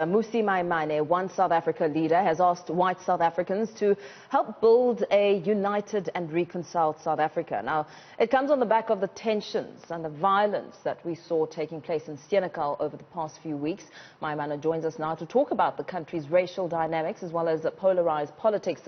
Mmusi Maimane, one South Africa leader, has asked white South Africans to help build a united and reconciled South Africa. Now, it comes on the back of the tensions and the violence that we saw taking place in Senekal over the past few weeks. Maimane joins us now to talk about the country's racial dynamics as well as polarized politics.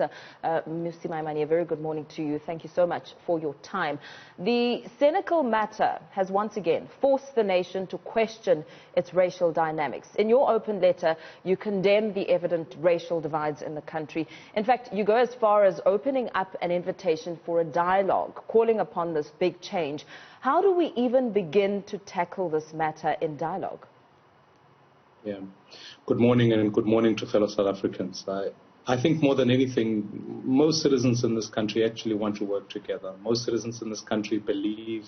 Mmusi Maimane, a very good morning to you. Thank you so much for your time. The Senekal matter has once again forced the nation to question its racial dynamics. In your open letter, you condemn the evident racial divides in the country. In fact, you go as far as opening up an invitation for a dialogue, calling upon this big change. How do we even begin to tackle this matter in dialogue? Yeah. Good morning, and good morning to fellow South Africans. I think more than anything, most citizens in this country actually want to work together. Most citizens in this country believe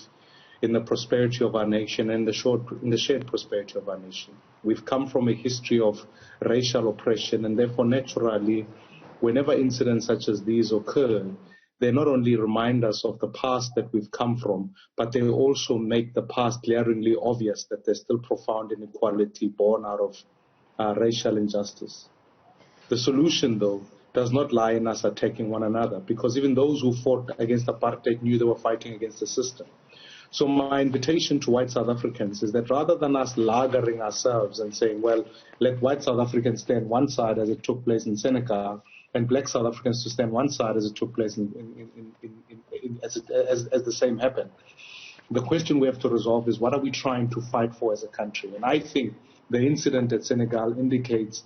in the prosperity of our nation and in the shared prosperity of our nation. We've come from a history of racial oppression, and therefore naturally, whenever incidents such as these occur, they not only remind us of the past that we've come from, but they also make the past glaringly obvious that there's still profound inequality born out of racial injustice. The solution, though, does not lie in us attacking one another, because even those who fought against apartheid knew they were fighting against the system. So my invitation to white South Africans is that rather than us lagering ourselves and saying, well, let white South Africans stand one side as it took place in Senekal, and black South Africans to stand one side as it took place as the same happened. The question we have to resolve is, what are we trying to fight for as a country? And I think the incident at Senekal indicates,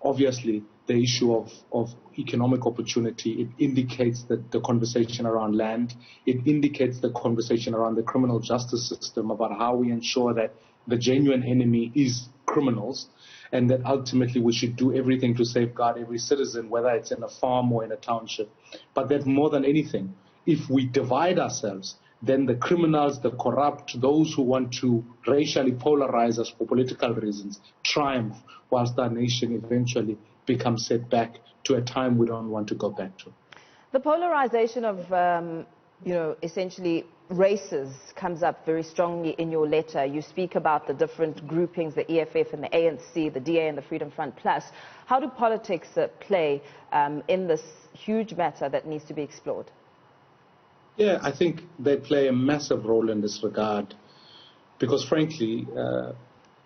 obviously, the issue of economic opportunity. It indicates that the conversation around land. It indicates the conversation around the criminal justice system, about how we ensure that the genuine enemy is criminals, and that ultimately we should do everything to safeguard every citizen, whether it's in a farm or in a township. But that more than anything, if we divide ourselves, then the criminals, the corrupt, those who want to racially polarize us for political reasons, triumph, whilst our nation eventually becomes set back to a time we don't want to go back to. The polarization of, essentially races comes up very strongly in your letter. You speak about the different groupings, the EFF and the ANC, the DA and the Freedom Front Plus. How do politics play in this huge matter that needs to be explored? Yeah, I think they play a massive role in this regard, because frankly,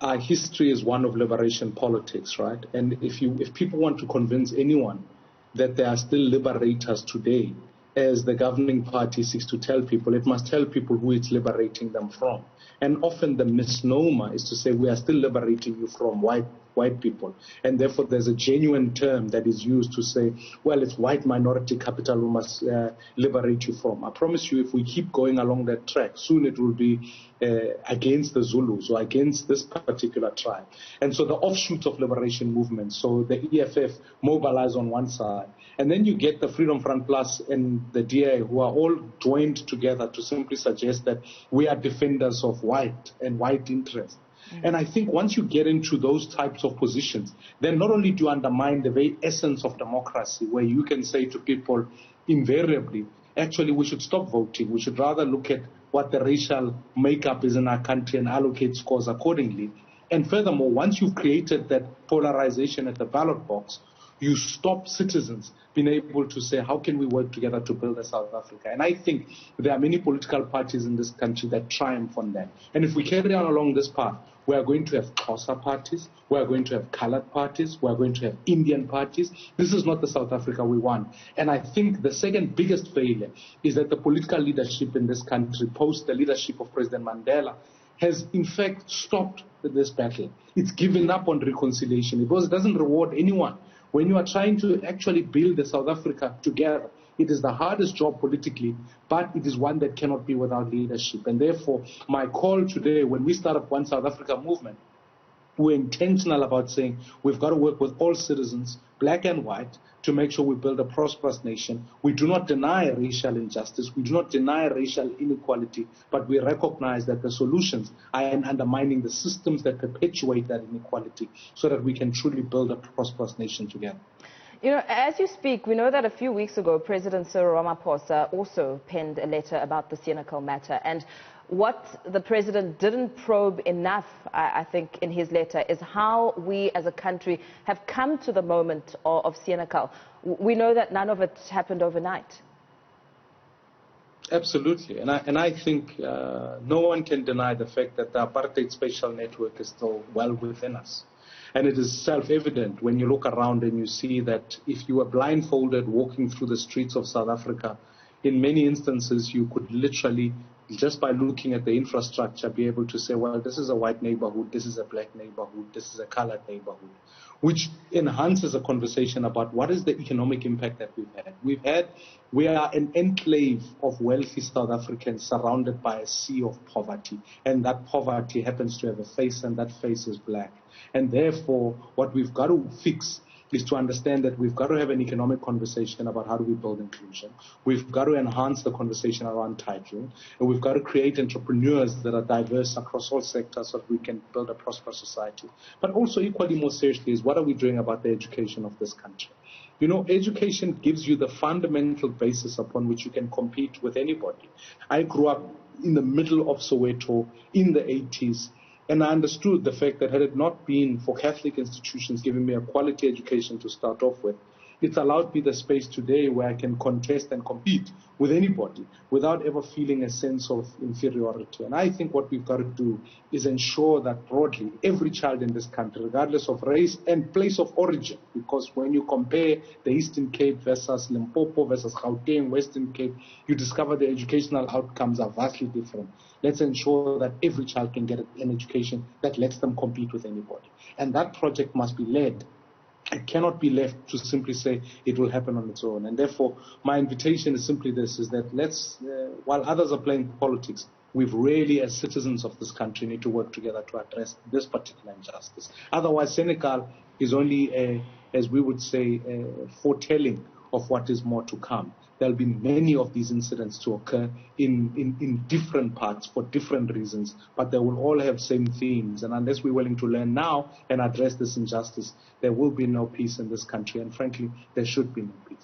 our history is one of liberation politics, right? And if people want to convince anyone that there are still liberators today, as the governing party seeks to tell people, it must tell people who it's liberating them from. And often the misnomer is to say we are still liberating you from white people. And therefore there's a genuine term that is used to say, well, it's white minority capital we must liberate you from. I promise you, if we keep going along that track, soon it will be against the Zulus or against this particular tribe. And so the offshoots of liberation movements, so the EFF mobilize on one side, and then you get the Freedom Front Plus and the DA, who are all joined together to simply suggest that we are defenders of white and white interests. And I think once you get into those types of positions, then not only do you undermine the very essence of democracy, where you can say to people invariably, actually we should stop voting, we should rather look at what the racial makeup is in our country and allocate scores accordingly. And furthermore, once you've created that polarization at the ballot box, you stop citizens being able to say, how can we work together to build a South Africa? And I think there are many political parties in this country that triumph on that. And if we carry on along this path, we are going to have Xhosa parties, we are going to have colored parties, we are going to have Indian parties. This is not the South Africa we want. And I think the second biggest failure is that the political leadership in this country, post the leadership of President Mandela, has in fact stopped this battle. It's given up on reconciliation because it doesn't reward anyone. When you are trying to actually build a South Africa together, it is the hardest job politically, but it is one that cannot be without leadership. And therefore, my call today, when we start up One South Africa movement, we're intentional about saying we've got to work with all citizens, black and white, to make sure we build a prosperous nation. We do not deny racial injustice. We do not deny racial inequality, but we recognize that the solutions are in undermining the systems that perpetuate that inequality so that we can truly build a prosperous nation together. You know, as you speak, we know that a few weeks ago, President Cyril Ramaphosa also penned a letter about the Senekal matter. And what the president didn't probe enough, I think, in his letter is how we as a country have come to the moment of Senekal. We know that none of it happened overnight. Absolutely. And I think no one can deny the fact that the apartheid spatial network is still well within us. And it is self-evident when you look around and you see that if you were blindfolded walking through the streets of South Africa, in many instances you could literally, just by looking at the infrastructure, be able to say, well, this is a white neighborhood, this is a black neighborhood, this is a colored neighborhood, which enhances a conversation about what is the economic impact that we've had. We are an enclave of wealthy South Africans surrounded by a sea of poverty, and that poverty happens to have a face, and that face is black. And therefore, what we've got to fix is to understand that we've got to have an economic conversation about how do we build inclusion. We've got to enhance the conversation around titling, and we've got to create entrepreneurs that are diverse across all sectors so that we can build a prosperous society. But also equally more seriously is what are we doing about the education of this country? You know, education gives you the fundamental basis upon which you can compete with anybody. I grew up in the middle of Soweto in the 80s. And I understood the fact that had it not been for Catholic institutions giving me a quality education to start off with, it's allowed me the space today where I can contest and compete with anybody without ever feeling a sense of inferiority. And I think what we've got to do is ensure that broadly every child in this country, regardless of race and place of origin, because when you compare the Eastern Cape versus Limpopo versus Gauteng, Western Cape, you discover the educational outcomes are vastly different. Let's ensure that every child can get an education that lets them compete with anybody. And that project must be led. It cannot be left to simply say it will happen on its own. And therefore, my invitation is simply this, is that let's, while others are playing politics, we've really, as citizens of this country, need to work together to address this particular injustice. Otherwise, Senekal is only, as we would say, foretelling of what is more to come. There'll be many of these incidents to occur in different parts for different reasons, but they will all have same themes. And unless we're willing to learn now and address this injustice, there will be no peace in this country. And frankly, there should be no peace.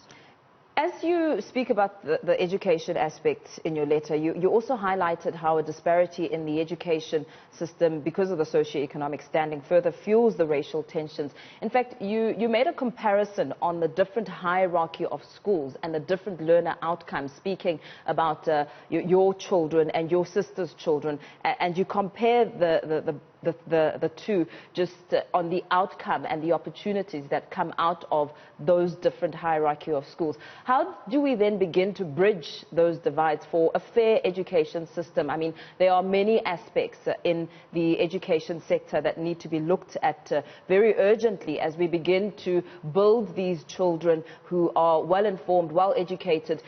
As you speak about the education aspect in your letter, you also highlighted how a disparity in the education system, because of the socio-economic standing, further fuels the racial tensions. In fact, you made a comparison on the different hierarchy of schools and the different learner outcomes, speaking about your children and your sister's children, and you compare the two just on the outcome and the opportunities that come out of those different hierarchy of schools. How do we then begin to bridge those divides for a fair education system? I mean, there are many aspects in the education sector that need to be looked at very urgently as we begin to build these children who are well informed, well educated,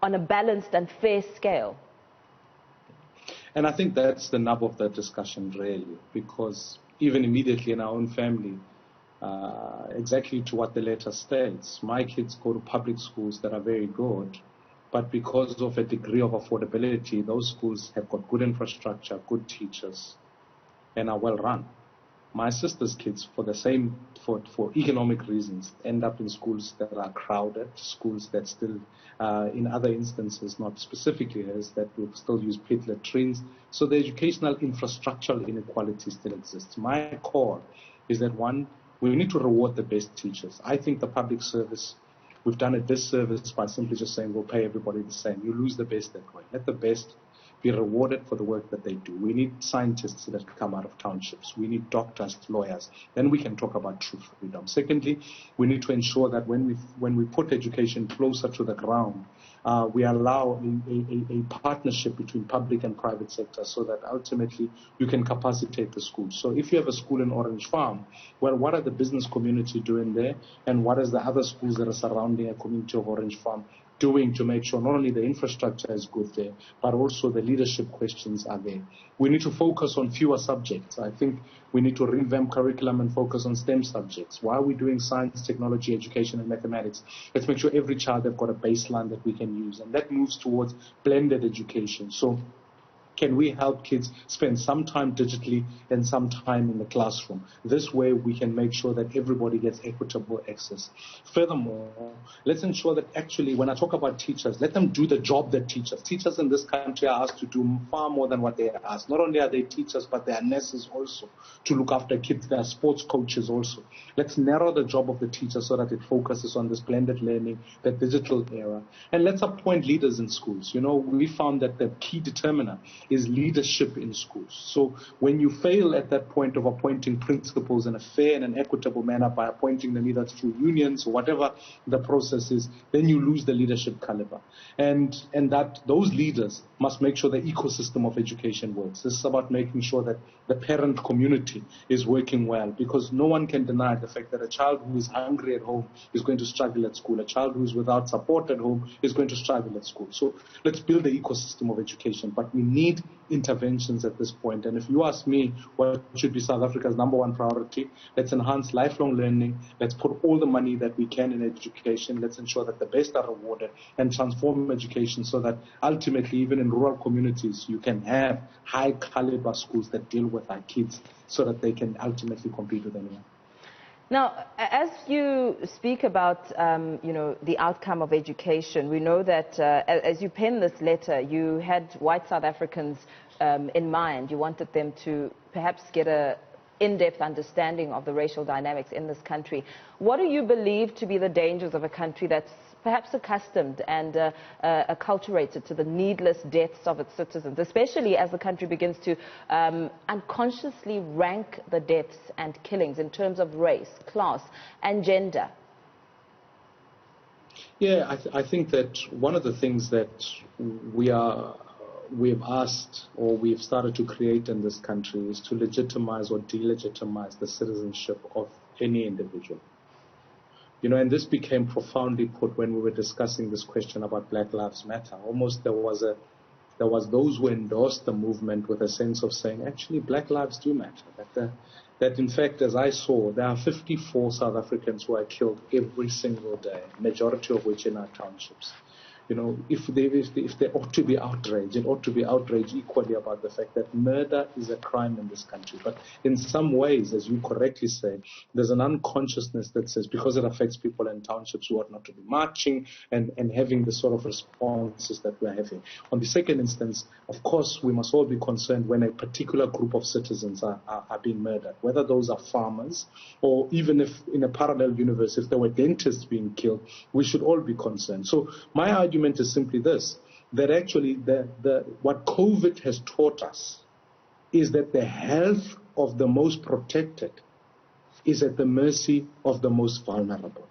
on a balanced and fair scale. And I think that's the nub of the discussion, really, because even immediately in our own family, exactly to what the letter states, my kids go to public schools that are very good, but because of a degree of affordability, those schools have got good infrastructure, good teachers, and are well run. My sister's kids, for economic reasons, end up in schools that are crowded, schools that still, in other instances, not specifically hers, that will still use pit latrines. So the educational infrastructural inequality still exists. My core is that, one, we need to reward the best teachers. I think the public service, we've done a disservice by simply just saying we'll pay everybody the same. You lose the best that way. Let the best be rewarded for the work that they do. We need scientists that come out of townships. We need doctors, lawyers. Then we can talk about true freedom. Secondly, we need to ensure that when we put education closer to the ground, we allow a partnership between public and private sector so that ultimately you can capacitate the schools. So if you have a school in Orange Farm, well, what are the business community doing there? And what is the other schools that are surrounding a community of Orange Farm doing to make sure not only the infrastructure is good there, but also the leadership questions are there. We need to focus on fewer subjects. I think we need to revamp curriculum and focus on STEM subjects. Why are we doing science, technology, education, and mathematics? Let's make sure every child has got a baseline that we can use. And that moves towards blended education. So Can we help kids spend some time digitally and some time in the classroom? This way we can make sure that everybody gets equitable access. Furthermore, let's ensure that actually when I talk about teachers, let them do the job that teachers. Teachers in this country are asked to do far more than what they are asked. Not only are they teachers, but they are nurses also to look after kids. They are sports coaches also. Let's narrow the job of the teacher so that it focuses on this blended learning, the digital era. And let's appoint leaders in schools. You know, we found that the key determiner is leadership in schools. So when you fail at that point of appointing principals in a fair and an equitable manner by appointing them either through unions or whatever the process is, then you lose the leadership caliber. And that those leaders must make sure the ecosystem of education works. This is about making sure that the parent community is working well, because no one can deny the fact that a child who is hungry at home is going to struggle at school. A child who is without support at home is going to struggle at school. So let's build the ecosystem of education, but we need interventions at this point. And if you ask me what should be South Africa's #1 priority, let's enhance lifelong learning. Let's put all the money that we can in education. Let's ensure that the best are rewarded and transform education so that ultimately, even in rural communities, you can have high caliber schools that deal with our kids so that they can ultimately compete with anyone. Now, as you speak about, the outcome of education, we know that as you penned this letter, you had white South Africans in mind. You wanted them to perhaps get a in-depth understanding of the racial dynamics in this country. What do you believe to be the dangers of a country that's perhaps accustomed and acculturated to the needless deaths of its citizens, especially as the country begins to unconsciously rank the deaths and killings in terms of race, class, and gender? Yeah, I think that one of the things that we've asked or we've started to create in this country is to legitimize or delegitimize the citizenship of any individual. You know, and this became profoundly put when we were discussing this question about Black Lives Matter. Almost there was those who endorsed the movement with a sense of saying, actually, Black lives do matter. That in fact, as I saw, there are 54 South Africans who are killed every single day, majority of which in our townships. You know, if there ought to be outrage, it ought to be outrage equally about the fact that murder is a crime in this country. But in some ways, as you correctly say, there's an unconsciousness that says because it affects people in townships who ought not to be marching and having the sort of responses that we're having. On the second instance, of course, we must all be concerned when a particular group of citizens are being murdered, whether those are farmers or even if in a parallel universe, if there were dentists being killed, we should all be concerned. So my argument is simply this, that actually what COVID has taught us is that the health of the most protected is at the mercy of the most vulnerable.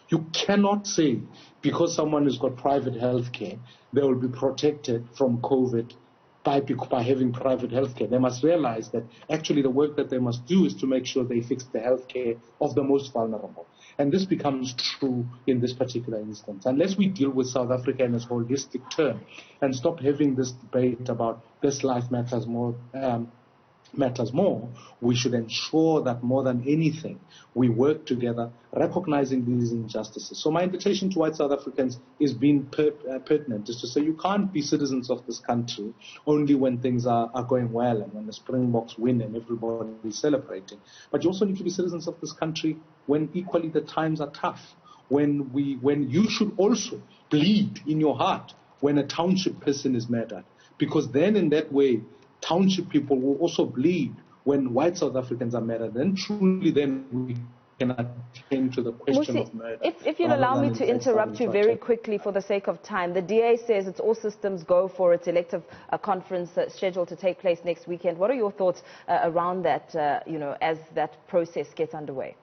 You cannot say because someone has got private health care, they will be protected from COVID by having private health care. They must realize that actually the work that they must do is to make sure they fix the health care of the most vulnerable. And this becomes true in this particular instance. Unless we deal with South Africa in its holistic term and stop having this debate about this life matters more, we should ensure that more than anything, we work together, recognizing these injustices. So my invitation to white South Africans is being pertinent, is to say you can't be citizens of this country only when things are going well and when the Springboks win and everybody is celebrating. But you also need to be citizens of this country when equally the times are tough, when you should also bleed in your heart when a township person is murdered. Because then in that way, township people will also bleed when white South Africans are murdered. Then truly then we can attend to the question Mmusi, of murder. If you'll allow me to interrupt you very quickly for the sake of time. The DA says it's all systems go for its elective conference scheduled to take place next weekend. What are your thoughts around that, as that process gets underway?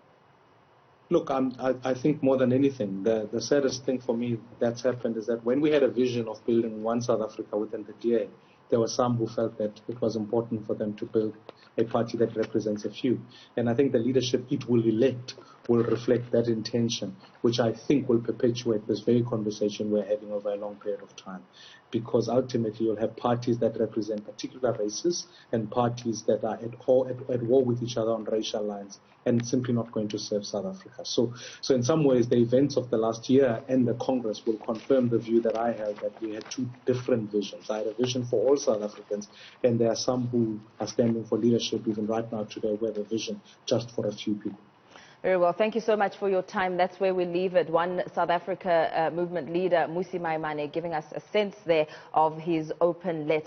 Look, I think more than anything, the saddest thing for me that's happened is that when we had a vision of building one South Africa within the DA, there were some who felt that it was important for them to build a party that represents a few. And I think the leadership it will elect will reflect that intention, which I think will perpetuate this very conversation we're having over a long period of time. Because ultimately you'll have parties that represent particular races and parties that are at war with each other on racial lines, and it's simply not going to serve South Africa. So in some ways, the events of the last year and the Congress will confirm the view that I have, that we had two different visions. I had a vision for all South Africans, and there are some who are standing for leadership even right now today who have a vision just for a few people. Very well. Thank you so much for your time. That's where we leave it. One South Africa movement leader, Mmusi Maimane, giving us a sense there of his open letter.